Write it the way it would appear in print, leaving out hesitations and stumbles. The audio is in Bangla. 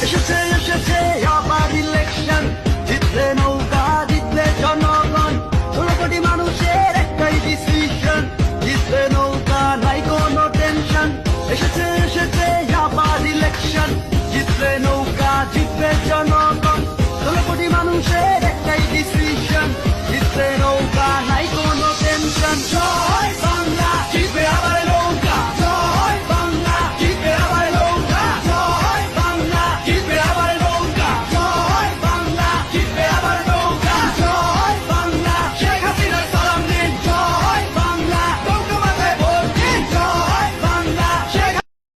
এসেছে এসেছে আবার ইলেকশন, জিতলে নৌকা জিতলে জনগণ, 16 কোটি মানুষের একটাই ডিসিশন, জিতলে নৌকা নাই কোনো টেনশন। এসেছে এসেছে আবার ইলেকশন, জিতলে নৌকা জিতলে জনগণ, 16 কোটি মানুষের একটাই ডিসিশন, জিতলে নৌকা নাই কোনো টেনশন।